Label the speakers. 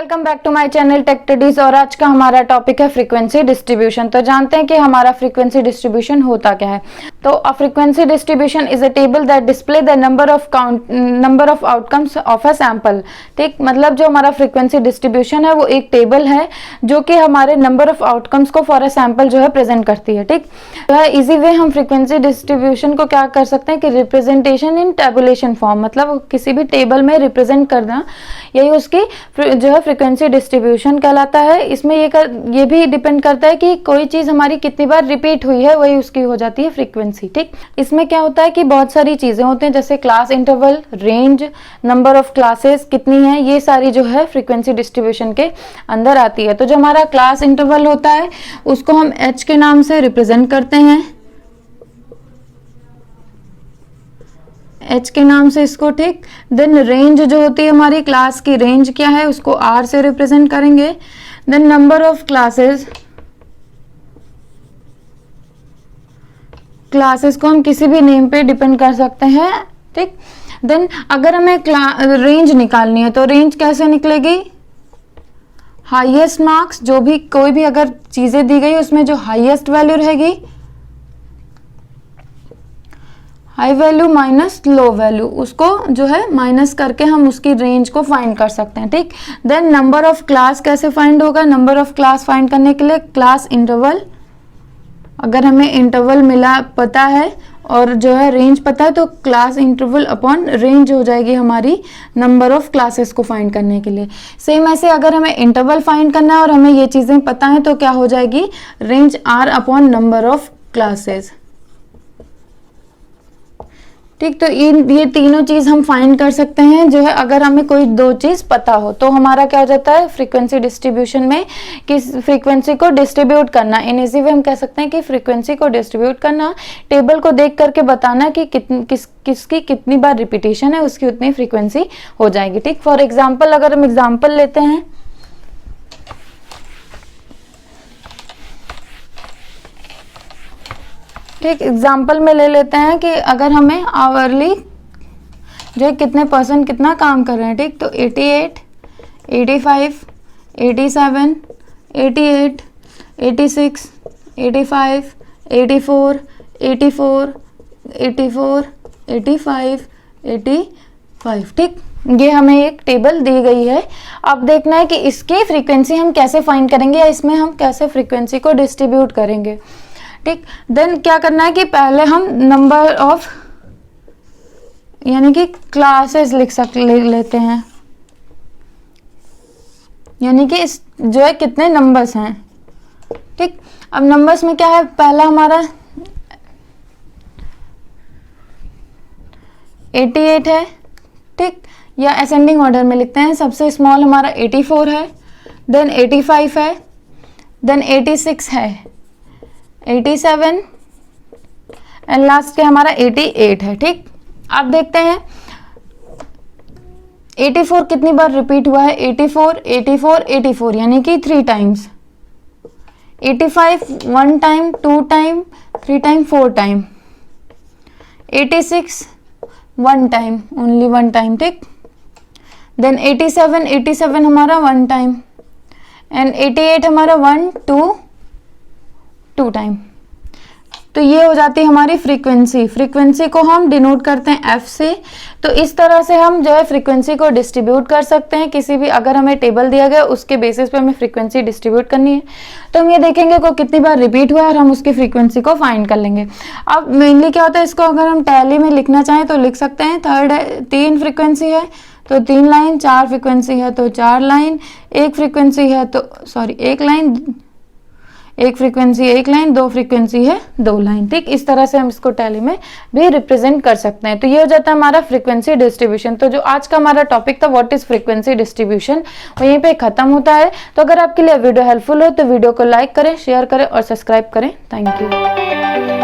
Speaker 1: Welcome back to my channel tech टडीज। और आज का हमारा टॉपिक है फ्रीक्वेंसी डिस्ट्रीब्यूशन। तो जानते हैं कि हमारा फ्रीक्वेंसी डिस्ट्रीब्यूशन होता क्या है। तो a frequency distribution is a table that display the number of outcomes of a sample. ठीक, मतलब जो हमारा फ्रीक्वेंसी डिस्ट्रीब्यूशन है वो एक टेबल है जो कि हमारे नंबर ऑफ आउटकम्स को फॉर अ सैंपल जो है प्रेजेंट करती है। ठीक, तो इजी वे हम फ्रीक्वेंसी डिस्ट्रीब्यूशन को क्या कर सकते हैं कि रिप्रेजेंटेशन इन टेबुलेशन फॉर्म, मतलब किसी भी टेबल में रिप्रेजेंट करना, यही उसकी जो है फ्रीक्वेंसी डिस्ट्रीब्यूशन कहलाता है। इसमें ये भी डिपेंड करता है कि कोई चीज हमारी कितनी बार रिपीट हुई है, वही उसकी हो जाती है फ्रीक्वेंसी। ठीक, इसमें क्या होता है कि बहुत सारी चीजें होती हैं, जैसे class interval, range, number of classes कितनी है, ये सारी जो है फ्रीक्वेंसी डिस्ट्रीब्यूशन के अंदर आती है। तो जो हमारा क्लास इंटरवल होता है उसको हम h के नाम से रिप्रेजेंट करते हैं, h के नाम से इसको। ठीक, देन रेंज जो होती है हमारी क्लास की रेंज क्या है, उसको r से रिप्रेजेंट करेंगे। देन नंबर ऑफ क्लासेस को हम किसी भी नेम पे डिपेंड कर सकते हैं। ठीक, देन अगर हमें रेंज निकालनी है तो रेंज कैसे निकलेगी, हाईएस्ट मार्क्स, जो भी कोई भी अगर चीजें दी गई उसमें जो हाईएस्ट वैल्यू रहेगी, high value minus low value, उसको जो है माइनस करके हम उसकी रेंज को फाइंड कर सकते हैं। ठीक, देन नंबर ऑफ क्लास कैसे फाइंड होगा, नंबर ऑफ क्लास फाइंड करने के लिए क्लास इंटरवल, अगर हमें इंटरवल मिला पता है और जो है रेंज पता है तो क्लास इंटरवल अपॉन रेंज हो जाएगी हमारी नंबर ऑफ क्लासेस को फाइंड करने के लिए। सेम ऐसे अगर हमें इंटरवल फाइंड करना है और हमें ये चीजें पता है तो क्या हो जाएगी, range r upon number of classes. ठीक, तो ये तीनों चीज हम फाइंड कर सकते हैं जो है अगर हमें कोई दो चीज पता हो। तो हमारा क्या हो जाता है फ्रीक्वेंसी डिस्ट्रीब्यूशन में कि फ्रीक्वेंसी को डिस्ट्रीब्यूट करना, इन इजी वे हम कह सकते हैं कि फ्रीक्वेंसी को डिस्ट्रीब्यूट करना, टेबल को देख करके बताना कि किसकी कितनी बार रिपीटेशन है उसकी उतनी फ्रीक्वेंसी हो जाएगी। ठीक, फॉर एग्जाम्पल अगर हम एग्जाम्पल लेते हैं, ठीक, एग्जाम्पल में ले लेते हैं कि अगर हमें आवरली जो है कितने परसेंट कितना काम कर रहे हैं। ठीक, तो 88, 85, 87, 88, 86, 85, 84, 84, 84, 85, 85। ठीक, ये हमें एक टेबल दी गई है। अब देखना है कि इसकी फ्रीक्वेंसी हम कैसे फाइंड करेंगे या इसमें हम कैसे फ्रीक्वेंसी को डिस्ट्रीब्यूट करेंगे। ठीक, देन क्या करना है कि पहले हम नंबर ऑफ यानी कि क्लासेस ले लेते हैं, यानी कि इस जो है कितने नंबर्स हैं। ठीक, अब नंबर्स में क्या है, पहला हमारा 88 है। ठीक, या असेंडिंग ऑर्डर में लिखते हैं, सबसे स्मॉल हमारा 84 है, देन 85 है, देन 86 है, 87 एंड लास्ट के हमारा 88 है। ठीक, आप देखते हैं 84 कितनी बार रिपीट हुआ है, 84, 84, 84 यानी कि 3 times, 85 1 time, 2 time, 3 time, 4 time, 86 1 time, only 1 time. ठीक, देन 87 हमारा 1 टाइम एंड 88 हमारा 1 2 टाइम। तो ये हो जाती है हमारी फ्रीक्वेंसी को हम डिनोट करते हैं f से। तो इस तरह से हम जो है फ्रीक्वेंसी को डिस्ट्रीब्यूट कर सकते हैं किसी भी, अगर हमें टेबल दिया गया उसके बेसिस पे हमें फ्रीक्वेंसी डिस्ट्रीब्यूट करनी है तो हम ये देखेंगे को कितनी बार रिपीट हुआ है और हम उसकी फ्रीक्वेंसी को फाइंड कर लेंगे। अब मेनली क्या होता है, इसको अगर हम टैली में लिखना चाहें तो लिख सकते हैं, 3 फ्रीक्वेंसी है तो 3 लाइन, 4 फ्रीक्वेंसी है तो 4 लाइन, 1 फ्रीक्वेंसी है तो 1 लाइन, 1 फ्रीक्वेंसी 1 लाइन, 2 फ्रीक्वेंसी है 2 लाइन। ठीक, इस तरह से हम इसको टैली में भी रिप्रेजेंट कर सकते हैं। तो ये हो जाता है हमारा फ्रीक्वेंसी डिस्ट्रीब्यूशन। तो जो आज का हमारा टॉपिक था व्हाट इज फ्रीक्वेंसी डिस्ट्रीब्यूशन, वो यहीं पे खत्म होता है। तो अगर आपके लिए वीडियो हेल्पफुल हो तो वीडियो को लाइक करें, शेयर करें और सब्सक्राइब करें। Thank you.